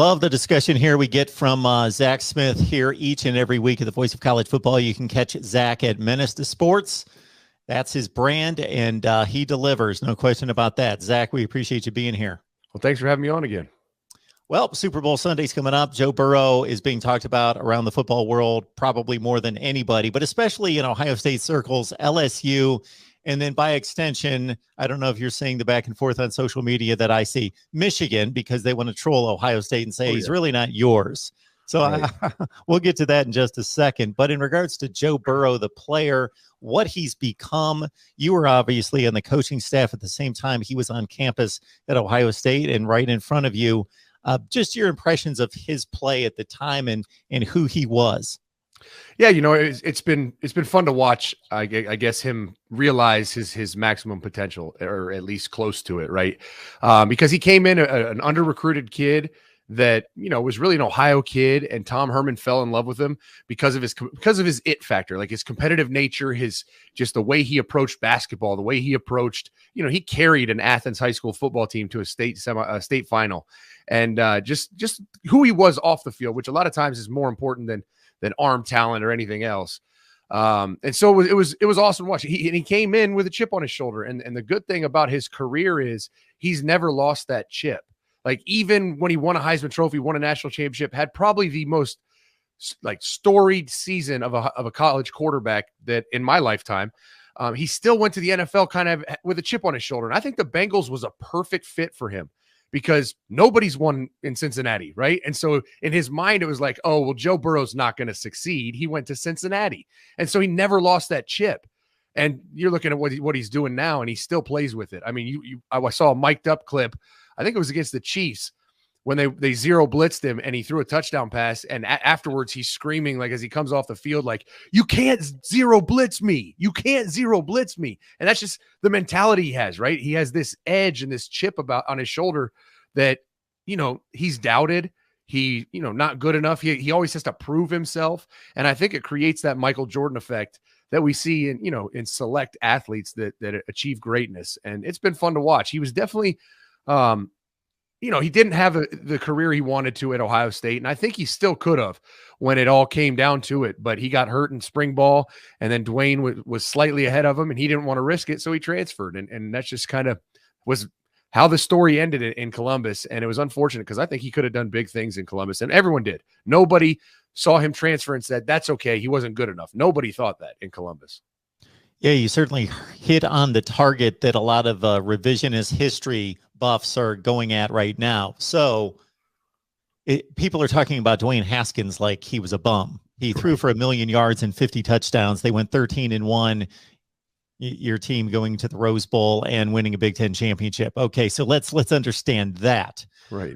Love the discussion here we get from Zach Smith here each and every week of the Voice of College Football. You can catch Zach at Menace to Sports. That's his brand, and he delivers. No question about that. Zach, we appreciate you being here. Well, thanks for having me on again. Well, Super Bowl Sunday's coming up. Joe Burrow is being talked about around the football world probably more than anybody, but especially in Ohio State circles, LSU, and then by extension, I don't know if you're seeing the back and forth on social media that I see, Michigan, because they want to troll Ohio State and say he's really not yours. So right. We'll get to that in just a second. But in regards to Joe Burrow, the player, what he's become, you were obviously on the coaching staff at the same time he was on campus at Ohio State, and right in front of you, just your impressions of his play at the time and who he was. Yeah, it's been fun to watch. I guess him realize his maximum potential, or at least close to it, right? Because he came in an under-recruited kid that was really an Ohio kid, and Tom Herman fell in love with him because of his it factor, like his competitive nature, just the way he approached basketball, the way he approached. He carried an Athens high school football team to a state final, and just who he was off the field, which a lot of times is more important than arm talent or anything else. And so it was awesome to watch. He came in with a chip on his shoulder. And the good thing about his career is he's never lost that chip. Like, even when he won a Heisman Trophy, won a national championship, had probably the most storied season of a college quarterback that in my lifetime, he still went to the NFL kind of with a chip on his shoulder. And I think the Bengals was a perfect fit for him, because nobody's won in Cincinnati, right? And so in his mind, it was like, oh, well, Joe Burrow's not going to succeed. He went to Cincinnati. And so he never lost that chip. And you're looking at what he's doing now, and he still plays with it. I mean, I saw a mic'd up clip. I think it was against the Chiefs when they zero blitzed him and he threw a touchdown pass. And afterwards, he's screaming, like, as he comes off the field, like, you can't zero blitz me. You can't zero blitz me. And that's just the mentality he has, right? He has this edge and this chip on his shoulder that, he's doubted. He, not good enough. He always has to prove himself. And I think it creates that Michael Jordan effect that we see in select athletes that achieve greatness. And it's been fun to watch. He was definitely, he didn't have the career he wanted to at Ohio State, and I think he still could have when it all came down to it. But he got hurt in spring ball, and then Dwayne was slightly ahead of him, and he didn't want to risk it, so he transferred. And that's just kind of was how the story ended in Columbus. And it was unfortunate, because I think he could have done big things in Columbus, and everyone did. Nobody saw him transfer and said, that's okay, he wasn't good enough. Nobody thought that in Columbus. Yeah, you certainly hit on the target that a lot of revisionist history buffs are going at right now. So people are talking about Dwayne Haskins like he was a bum. He threw for 1 million yards and 50 touchdowns. They went 13-1. Your team going to the Rose Bowl and winning a Big Ten championship. Okay, so let's understand that. Right.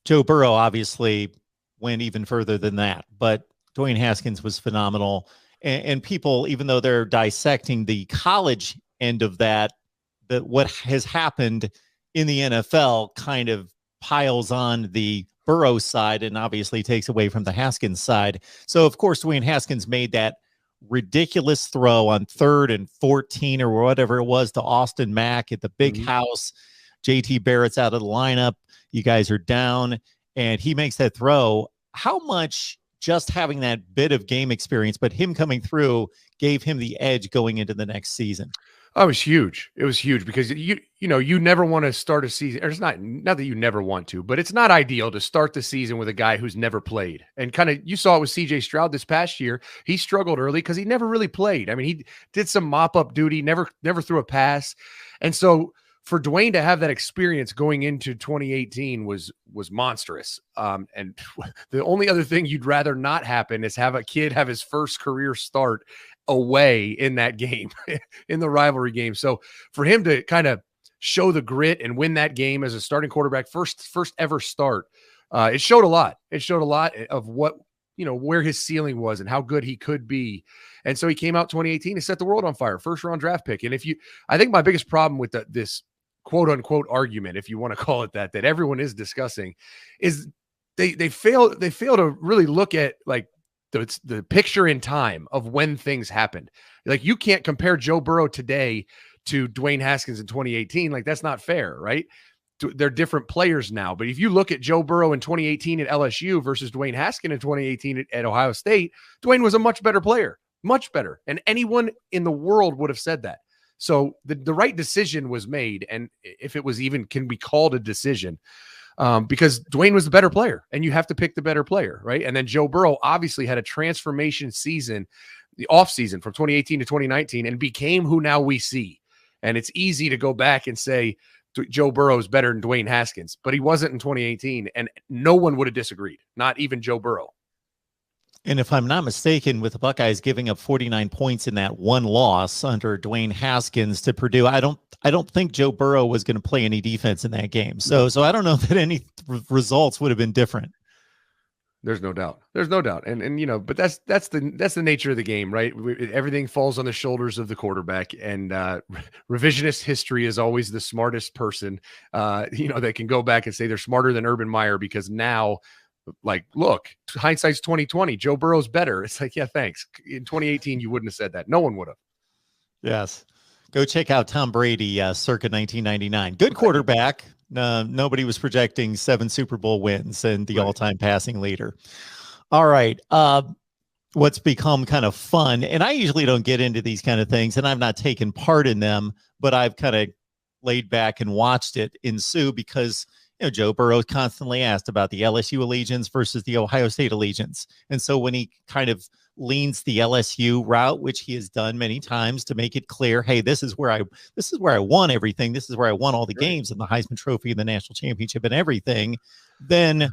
Joe Burrow obviously went even further than that, but Dwayne Haskins was phenomenal. And people, even though they're dissecting the college end of that what has happened in the NFL kind of piles on the Burrow side and obviously takes away from the Haskins side. So, of course, Dwayne Haskins made that ridiculous throw on 3rd and 14 or whatever it was to Austin Mack at the big house. JT Barrett's out of the lineup. You guys are down, and he makes that throw. How much just having that bit of game experience, but him coming through, gave him the edge going into the next season? Oh, it was huge. It was huge, because you never want to start a season, or it's not that you never want to, but it's not ideal to start the season with a guy who's never played. And kind of, you saw it with CJ Stroud this past year. He struggled early because he never really played. I mean, he did some mop-up duty, never threw a pass. And so for Dwayne to have that experience going into 2018 was monstrous. And the only other thing you'd rather not happen is have a kid have his first career start away in that game, in the rivalry game. So for him to kind of show the grit and win that game as a starting quarterback, first ever start, it showed a lot. It showed a lot of what, where his ceiling was and how good he could be. And so he came out 2018 and set the world on fire, 1st round draft pick. And I think my biggest problem with this quote unquote argument, if you want to call it that everyone is discussing, is they fail to really look at like the picture in time of when things happened. Like, you can't compare Joe Burrow today to Dwayne Haskins in 2018. Like, that's not fair, right? they're different players now. But if you look at Joe Burrow in 2018 at LSU versus Dwayne Haskins in 2018 at Ohio State, Dwayne was a much better player, much better. And anyone in the world would have said that. So the right decision was made. And if it was even can be called a decision, because Dwayne was the better player and you have to pick the better player, right? And then Joe Burrow obviously had a transformation season, the off season from 2018 to 2019, and became who now we see. And it's easy to go back and say Joe Burrow is better than Dwayne Haskins, but he wasn't in 2018, and no one would have disagreed, not even Joe Burrow. And if I'm not mistaken, with the Buckeyes giving up 49 points in that one loss under Dwayne Haskins to Purdue, I don't think Joe Burrow was going to play any defense in that game. So I don't know that any results would have been different. There's no doubt. There's no doubt. And you know, but that's the nature of the game, right? Everything falls on the shoulders of the quarterback, and revisionist history is always the smartest person, that can go back and say they're smarter than Urban Meyer because now, like, look, hindsight's 2020. Joe Burrow's better. It's like, yeah, thanks. In 2018, you wouldn't have said that. No one would have. Yes. Go check out Tom Brady, circa 1999. Good quarterback. Nobody was projecting 7 Super Bowl wins and the all-time passing leader. All right. What's become kind of fun, and I usually don't get into these kind of things, and I've not taken part in them, but I've kind of laid back and watched it ensue because Joe Burrow is constantly asked about the LSU allegiance versus the Ohio State allegiance. And so when he kind of leans the LSU route, which he has done many times to make it clear, hey, this is where I won everything. This is where I won all the games and the Heisman Trophy and the national championship and everything. Then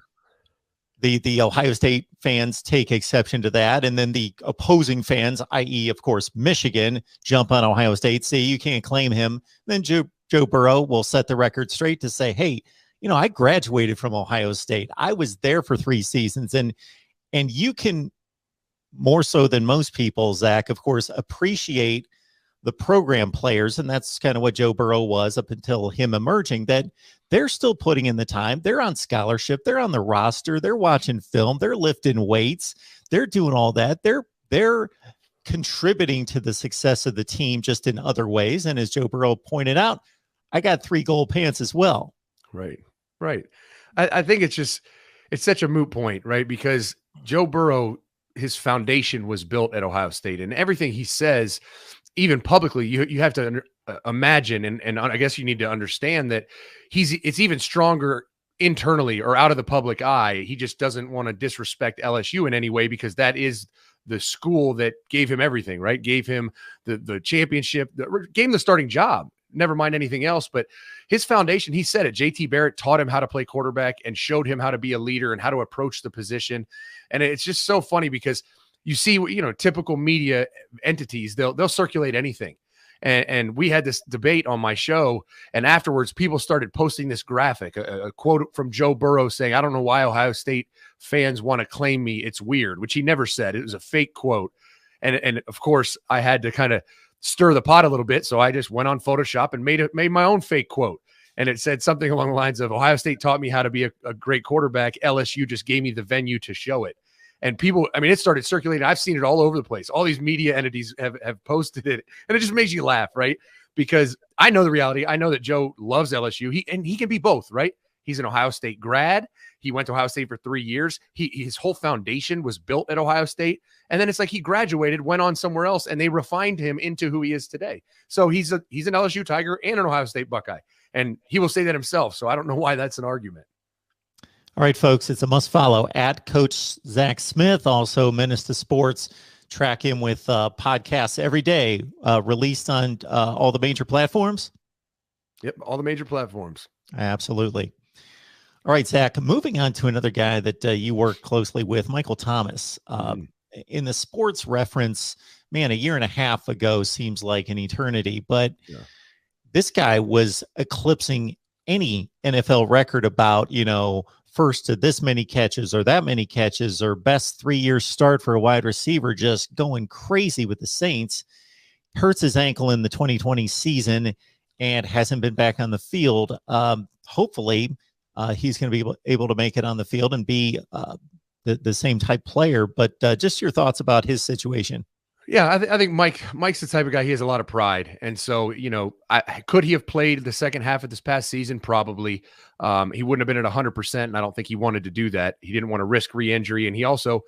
the Ohio State fans take exception to that. And then the opposing fans, i.e., of course, Michigan, jump on Ohio State. See, you can't claim him. Then Joe Burrow will set the record straight to say, hey, I graduated from Ohio State. I was there for 3 seasons. And you can, more so than most people, Zach, of course, appreciate the program players. And that's kind of what Joe Burrow was up until him emerging, that they're still putting in the time. They're on scholarship. They're on the roster. They're watching film. They're lifting weights. They're doing all that. They're contributing to the success of the team just in other ways. And as Joe Burrow pointed out, I got 3 gold pants as well. Right. I think it's such a moot point, right? Because Joe Burrow, his foundation was built at Ohio State, and everything he says, even publicly, you have to imagine, and I guess you need to understand that it's even stronger internally or out of the public eye. He just doesn't want to disrespect LSU in any way because that is the school that gave him everything, right? Gave him the championship, gave him the starting job. Never mind anything else, but his foundation, he said it, JT Barrett taught him how to play quarterback and showed him how to be a leader and how to approach the position. And it's just so funny because you see, typical media entities, they'll circulate anything. And we had this debate on my show, and afterwards people started posting this graphic, a quote from Joe Burrow saying, I don't know why Ohio State fans want to claim me. It's weird, which he never said. It was a fake quote. And of course I had to kind of stir the pot a little bit. So I just went on Photoshop and made my own fake quote. And it said something along the lines of, Ohio State taught me how to be a great quarterback. LSU just gave me the venue to show it. And people, it started circulating. I've seen it all over the place. All these media entities have posted it. And it just makes you laugh, right? Because I know the reality. I know that Joe loves LSU. He can be both, right? He's an Ohio State grad. He went to Ohio State for 3 years. His whole foundation was built at Ohio State. And then it's like he graduated, went on somewhere else, and they refined him into who he is today. So he's an LSU Tiger and an Ohio State Buckeye. And he will say that himself. So I don't know why that's an argument. All right, folks, it's a must follow at Coach Zach Smith, also Menace to Sports. Track him with podcasts every day, released on all the major platforms. Yep, all the major platforms. Absolutely. All right, Zach, moving on to another guy that you work closely with, Michael Thomas. In the Sports Reference, man, 1.5 years ago seems like an eternity, but this guy was eclipsing any NFL record about, first to this many catches or that many catches or best 3-year start for a wide receiver, just going crazy with the Saints. Hurts his ankle in the 2020 season and hasn't been back on the field. Hopefully, he's going to be able to make it on the field and be the same type player. But just your thoughts about his situation. Yeah, I think Mike's the type of guy, he has a lot of pride. And so, could he have played the second half of this past season? Probably. He wouldn't have been at 100%, and I don't think he wanted to do that. He didn't want to risk re-injury, and he also,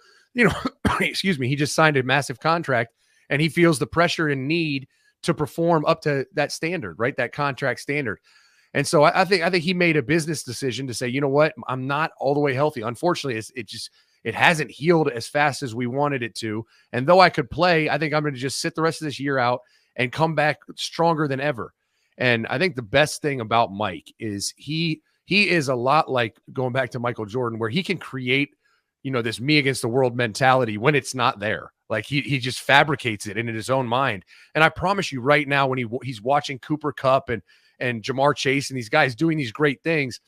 excuse me, he just signed a massive contract, and he feels the pressure and need to perform up to that standard, right? That contract standard. And so I think he made a business decision to say, you know what, I'm not all the way healthy. Unfortunately, it hasn't healed as fast as we wanted it to. And though I could play, I think I'm going to just sit the rest of this year out and come back stronger than ever. And I think the best thing about Mike is he is a lot like going back to Michael Jordan, where he can create, this me against the world mentality when it's not there. Like he just fabricates it in his own mind. And I promise you right now, when he's watching Cooper Kupp and Jamar Chase and these guys doing these great things,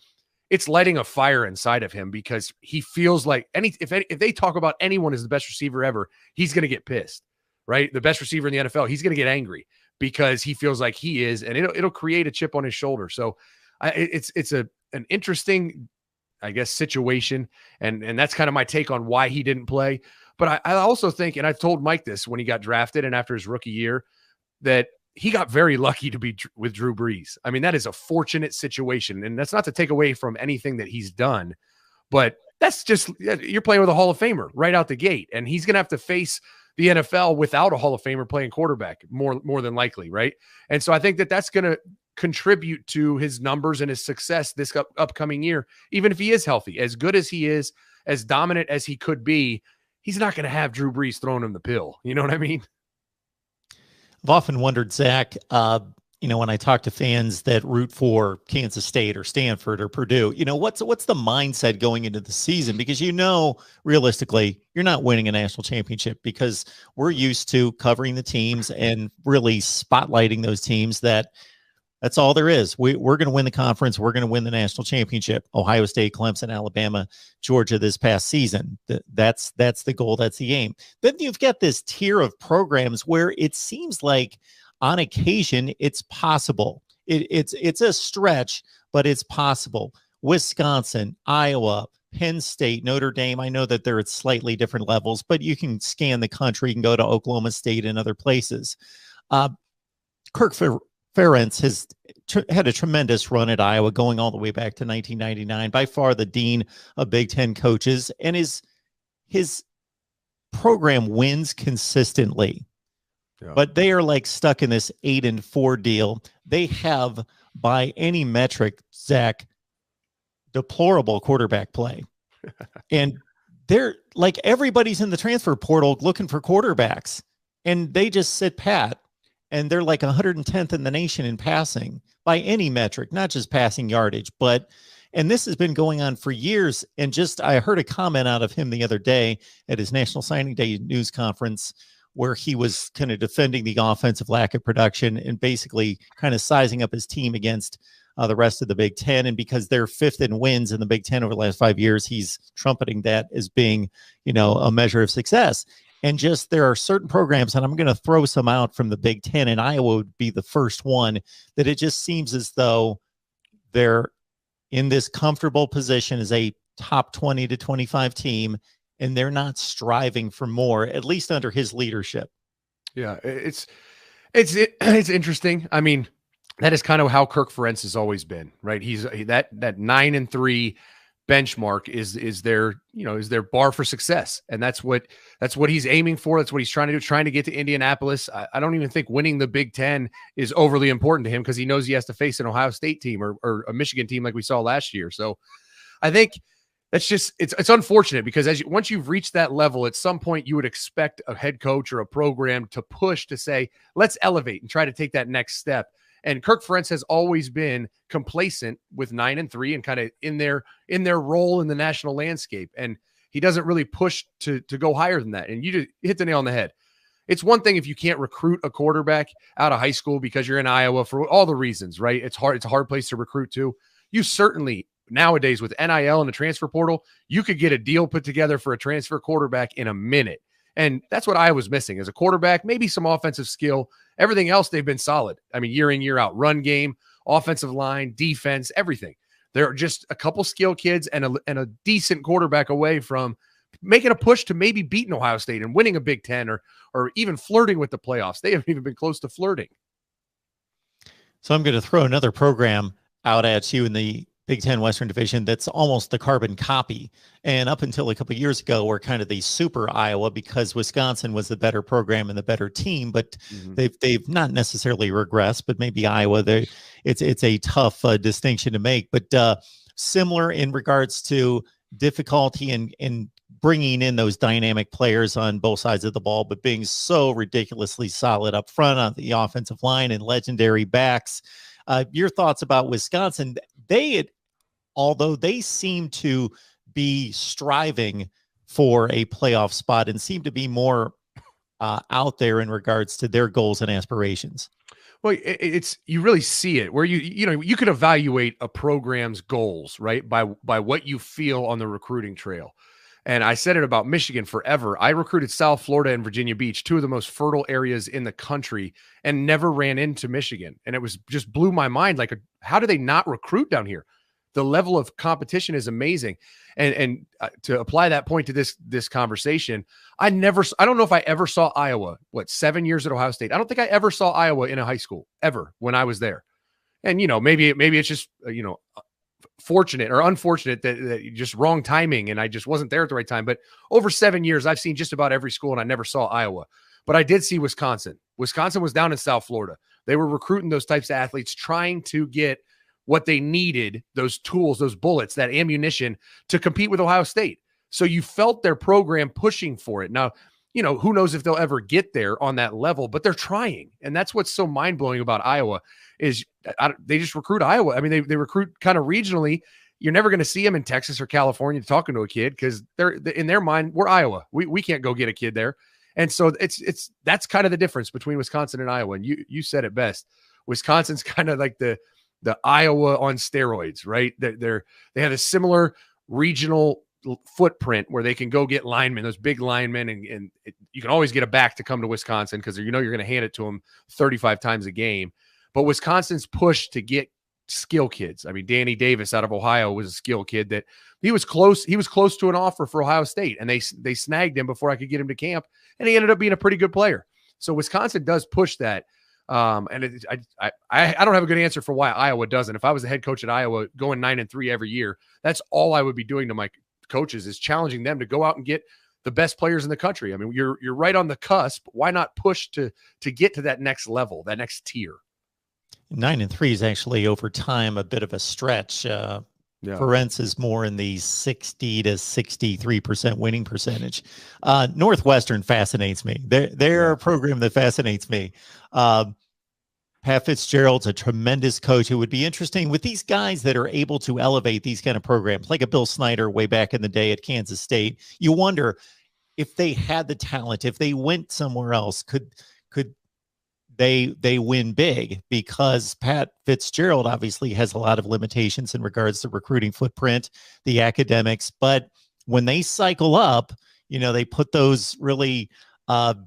it's lighting a fire inside of him, because he feels like if they talk about anyone as the best receiver ever, he's going to get pissed, right? The best receiver in the NFL, he's going to get angry because he feels like he is, and it'll create a chip on his shoulder. So it's an interesting, I guess, situation. And that's kind of my take on why he didn't play. But I also think, and I've told Mike this when he got drafted and after his rookie year, that he got very lucky to be with Drew Brees. I mean, that is a fortunate situation. And that's not to take away from anything that he's done, but that's just, you're playing with a Hall of Famer right out the gate. And he's going to have to face the NFL without a Hall of Famer playing quarterback more than likely. Right. And so I think that's going to contribute to his numbers and his success this upcoming year. Even if he is healthy, as good as he is, as dominant as he could be, he's not going to have Drew Brees throwing him the pill. You know what I mean? I've often wondered, Zach, when I talk to fans that root for Kansas State or Stanford or Purdue, what's the mindset going into the season? Because, realistically, you're not winning a national championship, because we're used to covering the teams and really spotlighting those teams that's all there is. We're going to win the conference. We're going to win the national championship. Ohio State, Clemson, Alabama, Georgia this past season. That's the goal. That's the aim. Then you've got this tier of programs where it seems like on occasion it's possible. It's a stretch, but it's possible. Wisconsin, Iowa, Penn State, Notre Dame. I know that they're at slightly different levels, but you can scan the country. You can go to Oklahoma State and other places. Kirk Ferentz has had a tremendous run at Iowa, going all the way back to 1999, by far the dean of Big Ten coaches, and his program wins consistently. Yeah. But they are like stuck in this 8-4 deal. They have, by any metric, Zach, deplorable quarterback play. And they're like, everybody's in the transfer portal looking for quarterbacks, and they just sit pat. And they're like 110th in the nation in passing by any metric, not just passing yardage, and this has been going on for years. And I heard a comment out of him the other day at his National Signing Day news conference, where he was kind of defending the offensive lack of production and basically kind of sizing up his team against the rest of the Big Ten. And because they're fifth in wins in the Big Ten over the last 5 years, he's trumpeting that as being, a measure of success. And there are certain programs, and I'm going to throw some out from the Big Ten, and Iowa would be the first one, that it just seems as though they're in this comfortable position as a top 20 to 25 team, and they're not striving for more, at least under his leadership. Yeah, it's interesting. I mean, that is kind of how Kirk Ferentz has always been, right? He's that 9-3 benchmark is their bar for success. And that's what he's aiming for. That's what he's trying to do, trying to get to Indianapolis. I don't even think winning the Big Ten is overly important to him, because he knows he has to face an Ohio State team or a Michigan team like we saw last year. So I think that's just, it's unfortunate, because once you've reached that level, at some point you would expect a head coach or a program to push to say, let's elevate and try to take that next step. And Kirk Ferentz has always been complacent with 9-3 and kind of in their role in the national landscape. And he doesn't really push to go higher than that. And you just hit the nail on the head. It's one thing if you can't recruit a quarterback out of high school because you're in Iowa for all the reasons, right? It's hard. It's a hard place to recruit to. You certainly, nowadays with NIL and the transfer portal, you could get a deal put together for a transfer quarterback in a minute. And that's what I was missing as a quarterback, maybe some offensive skill. Everything else, they've been solid. I mean, year in, year out, run game, offensive line, defense, everything. They're just a couple skill kids and a decent quarterback away from making a push to maybe beating Ohio State and winning a Big Ten, or even flirting with the playoffs. They haven't even been close to flirting. So I'm going to throw another program out at you in the Big Ten Western Division that's almost the carbon copy. And up until a couple of years ago, we're kind of the super Iowa because Wisconsin was the better program and the better team, but they've not necessarily regressed, but maybe Iowa, it's a tough distinction to make, but similar in regards to difficulty in bringing in those dynamic players on both sides of the ball, but being so ridiculously solid up front on the offensive line and legendary backs. Your thoughts about Wisconsin? Although they seem to be striving for a playoff spot and seem to be more out there in regards to their goals and aspirations. Well, it's you really see it where you could evaluate a program's goals, right, by what you feel on the recruiting trail. And I said it about Michigan forever. I recruited South Florida and Virginia Beach, two of the most fertile areas in the country, and never ran into Michigan. And it was just blew my mind. Like, how do they not recruit down here? The level of competition is amazing. And to apply that point to this conversation, I don't know if I ever saw Iowa, 7 years at Ohio State. I don't think I ever saw Iowa in a high school ever when I was there. And, maybe it's just, fortunate or unfortunate that just wrong timing and I just wasn't there at the right time. But over 7 years, I've seen just about every school and I never saw Iowa. But I did see Wisconsin. Wisconsin was down in South Florida. They were recruiting those types of athletes, trying to get what they needed, those tools, those bullets, that ammunition to compete with Ohio State. So you felt their program pushing for it. Now, who knows if they'll ever get there on that level, but they're trying. And that's what's so mind-blowing about Iowa is they just recruit Iowa. I mean, they recruit kind of regionally. You're never going to see them in Texas or California talking to a kid because they're in their mind, we're Iowa. We can't go get a kid there. And so that's kind of the difference between Wisconsin and Iowa. And you said it best. Wisconsin's kind of like the Iowa on steroids, right? They have a similar regional footprint where they can go get linemen, those big linemen, and you can always get a back to come to Wisconsin because you're going to hand it to them 35 times a game. But Wisconsin's push to get skill kids. I mean, Danny Davis out of Ohio was a skill kid that he was close to an offer for Ohio State, and they snagged him before I could get him to camp, and he ended up being a pretty good player. So Wisconsin does push that. And I don't have a good answer for why Iowa doesn't. If I was the head coach at Iowa going 9-3 every year, that's all I would be doing to my coaches is challenging them to go out and get the best players in the country. I mean, you're right on the cusp. Why not push to get to that next level, that next tier? 9-3 is actually over time a bit of a stretch. Ferenc is more in the 60 to 63% winning percentage. Northwestern fascinates me. They're a program that fascinates me. Pat Fitzgerald's a tremendous coach. It would be interesting with these guys that are able to elevate these kind of programs, like a Bill Snyder way back in the day at Kansas State. You wonder if they had the talent, if they went somewhere else, could they win big? Because Pat Fitzgerald obviously has a lot of limitations in regards to recruiting footprint, the academics, but when they cycle up, they put those really nitty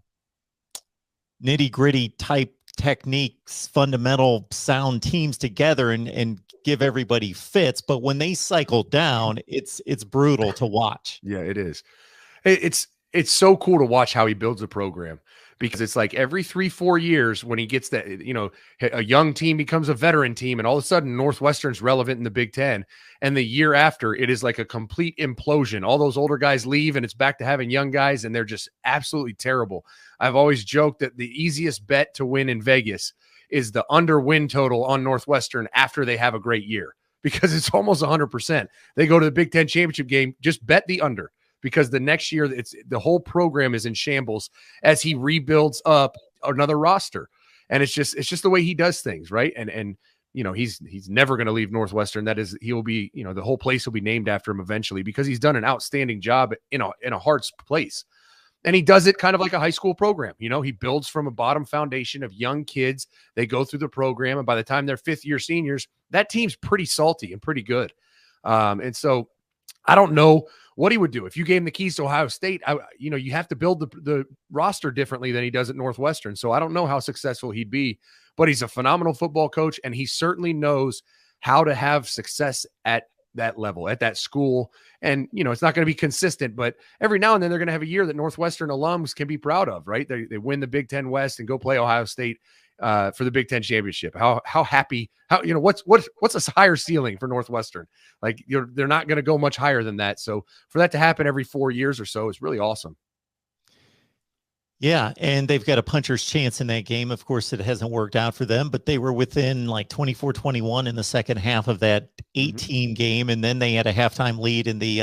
gritty type techniques, fundamental sound teams together and give everybody fits. But when they cycle down, it's brutal to watch. Yeah, it is. It's so cool to watch how he builds a program. Because it's like every 3-4 years when he gets that, a young team becomes a veteran team and all of a sudden Northwestern's relevant in the Big Ten. And the year after it is like a complete implosion. All those older guys leave and it's back to having young guys and they're just absolutely terrible. I've always joked that the easiest bet to win in Vegas is the under win total on Northwestern after they have a great year because it's almost 100%. They go to the Big Ten championship game, just bet the under. Because the next year, the whole program is in shambles as he rebuilds up another roster, and it's just the way he does things, right? And he's never going to leave Northwestern. That is, he will be, the whole place will be named after him eventually because he's done an outstanding job in a Hearts place, and he does it kind of like a high school program. He builds from a bottom foundation of young kids. They go through the program, and by the time they're fifth year seniors, that team's pretty salty and pretty good. And so I don't know what he would do if you gave him the keys to Ohio State. You have to build the roster differently than he does at Northwestern. So I don't know how successful he'd be, but he's a phenomenal football coach, and he certainly knows how to have success at that level at that school. And, it's not going to be consistent, but every now and then they're going to have a year that Northwestern alums can be proud of, right? They win the Big Ten West and go play Ohio State for the Big Ten championship. How happy, what's a higher ceiling for Northwestern? Like they're not going to go much higher than that. So for that to happen every 4 years or so is really awesome. Yeah, and they've got a puncher's chance in that game. Of course, it hasn't worked out for them, but they were within like 24-21 in the second half of that 18 game, and then they had a halftime lead in the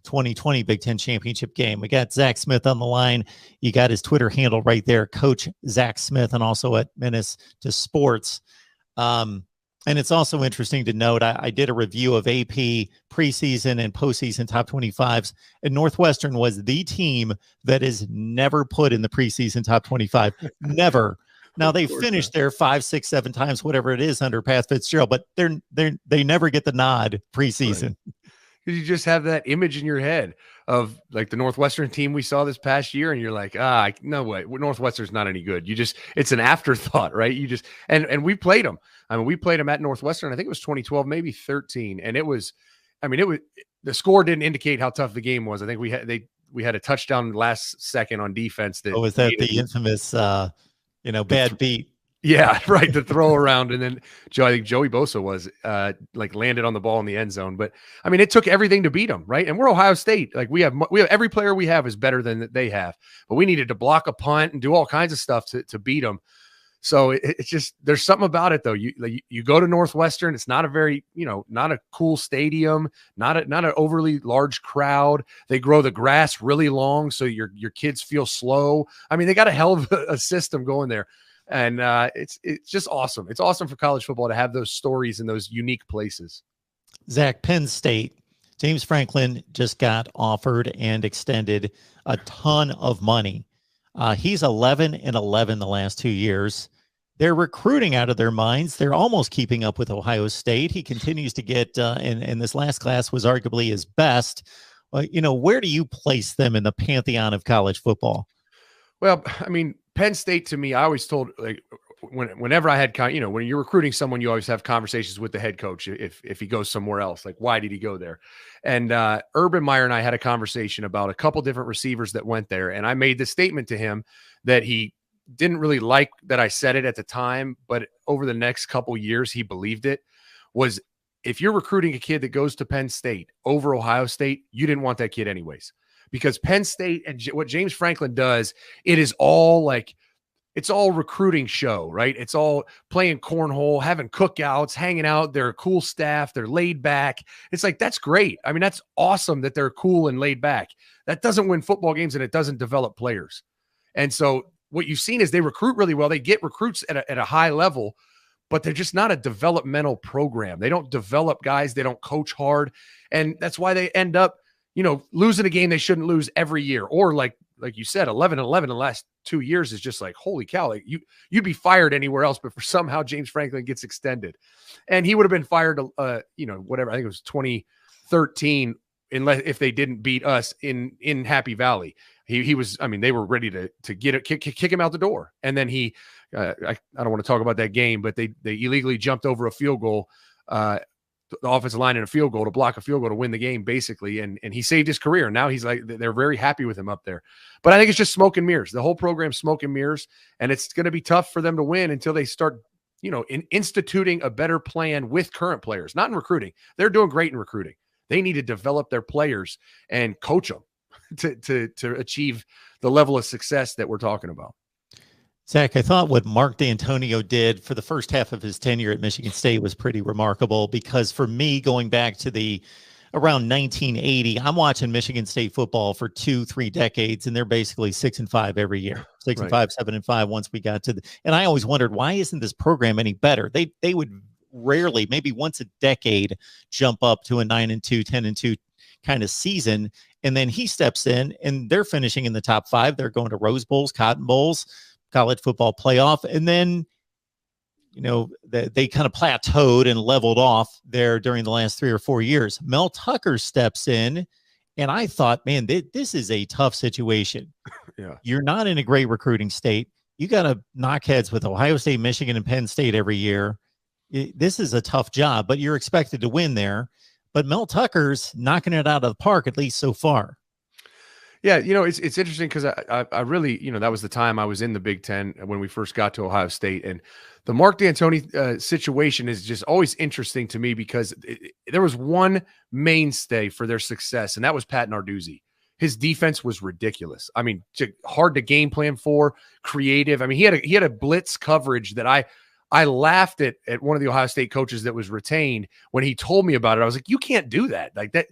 2020 Big Ten Championship game. We got Zach Smith on the line. You got his Twitter handle right there, Coach Zach Smith, and also at Menace to Sports. And it's also interesting to note, I did a review of AP preseason and postseason top 25s, and Northwestern was the team that is never put in the preseason top 25. Never. Now they finished there 5, 6, 7 times, whatever it is under Pat Fitzgerald, but they never get the nod preseason. Right. Because you just have that image in your head of like the Northwestern team we saw this past year, and you're like, no way, Northwestern's not any good. It's an afterthought, right? And we played them. I mean, we played them at Northwestern. I think it was 2012, maybe 13, and the score didn't indicate how tough the game was. I think we had a touchdown last second on defense. Was that the infamous, bad beat? Yeah, right. The throw around, and then I think Joey Bosa was landed on the ball in the end zone. But I mean, it took everything to beat them, right? And we're Ohio State. Like we have every player we have is better than they have, but we needed to block a punt and do all kinds of stuff to beat them. So it's just, there's something about it though. You go to Northwestern, it's not a very, not a cool stadium, not an overly large crowd. They grow the grass really long, so your kids feel slow. I mean, they got a hell of a system going there. And it's just awesome. It's awesome for college football to have those stories in those unique places. Zach, Penn State, James Franklin just got offered and extended a ton of money. He's 11-11 the last 2 years. They're recruiting out of their minds. They're almost keeping up with Ohio State. He continues to get, and this last class was arguably his best. Where do you place them in the pantheon of college football? Well, I mean, Penn State to me, I always told, like, whenever I had, when you're recruiting someone, you always have conversations with the head coach if he goes somewhere else. Like, why did he go there? And Urban Meyer and I had a conversation about a couple different receivers that went there, and I made the statement to him that he didn't really like that I said it at the time, but over the next couple years, he believed it. Was, if you're recruiting a kid that goes to Penn State over Ohio State, you didn't want that kid anyways. Because Penn State and what James Franklin does, it is all like, it's all recruiting show, right? It's all playing cornhole, having cookouts, hanging out. They're a cool staff. They're laid back. It's like, that's great. I mean, that's awesome that they're cool and laid back. That doesn't win football games, and it doesn't develop players. And so what you've seen is they recruit really well. They get recruits at a high level, but they're just not a developmental program. They don't develop guys. They don't coach hard. And that's why they end up, losing a game they shouldn't lose every year. Or like you said, 11-11 in the last 2 years is just like, holy cow, like you'd be fired anywhere else, but for somehow James Franklin gets extended. And he would have been fired, whatever, I think it was 2013, if they didn't beat us in Happy Valley. He was, I mean, they were ready to get it, kick him out the door. And then I don't want to talk about that game, but they illegally jumped over a field goal, the offensive line in a field goal to block a field goal to win the game, basically. And he saved his career. Now he's like, they're very happy with him up there. But I think it's just smoke and mirrors. The whole program's smoke and mirrors. And it's going to be tough for them to win until they start, instituting a better plan with current players, not in recruiting. They're doing great in recruiting. They need to develop their players and coach them to achieve the level of success that we're talking about. Zach, I thought what Mark D'Antonio did for the first half of his tenure at Michigan State was pretty remarkable, because for me, going back to around 1980, I'm watching Michigan State football for 2-3 decades, and they're basically 6-5 every year, 6-5, 7-5 once we got to and I always wondered, why isn't this program any better? They would rarely, maybe once a decade, jump up to a 9-2, 10-2 kind of season. And then he steps in and they're finishing in the top 5. They're going to Rose Bowls, Cotton Bowls, college football playoff. And then, they kind of plateaued and leveled off there during the last 3 or 4 years. Mel Tucker steps in, and I thought, man, this is a tough situation. Yeah. You're not in a great recruiting state. You got to knock heads with Ohio State, Michigan, and Penn State every year. This is a tough job, but you're expected to win there. but Mel Tucker's knocking it out of the park, at least so far. Yeah, it's interesting because I really, that was the time I was in the Big Ten when we first got to Ohio State, and the Mark D'Antoni situation is just always interesting to me because there was one mainstay for their success, and that was Pat Narduzzi. His defense was ridiculous. I mean, hard to game plan for, creative. I mean, he had a blitz coverage that I laughed at one of the Ohio State coaches that was retained when he told me about it. I was like, you can't do that. Like that.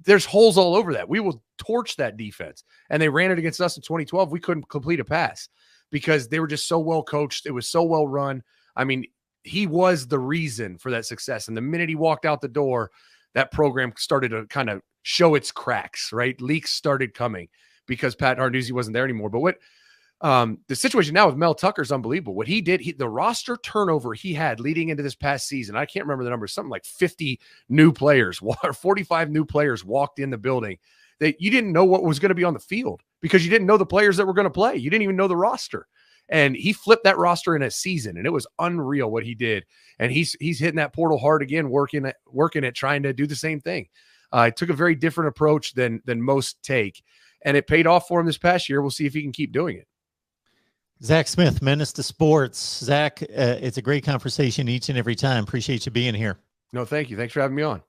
There's holes all over that. We will torch that defense. And they ran it against us in 2012. We couldn't complete a pass because they were just so well coached. It was so well run. I mean, he was the reason for that success. And the minute he walked out the door, that program started to kind of show its cracks, right? Leaks started coming because Pat Narduzzi wasn't there anymore. But what the situation now with Mel Tucker is unbelievable. What he did, the roster turnover he had leading into this past season, I can't remember the number, something like 50 new players or 45 new players walked in the building that you didn't know what was going to be on the field because you didn't know the players that were going to play. You didn't even know the roster. And he flipped that roster in a season, and it was unreal what he did. And he's hitting that portal hard again, working at trying to do the same thing. It took a very different approach than most take, and it paid off for him this past year. We'll see if he can keep doing it. Zach Smith, Menace to Sports. Zach, it's a great conversation each and every time. Appreciate you being here. No, thank you. Thanks for having me on.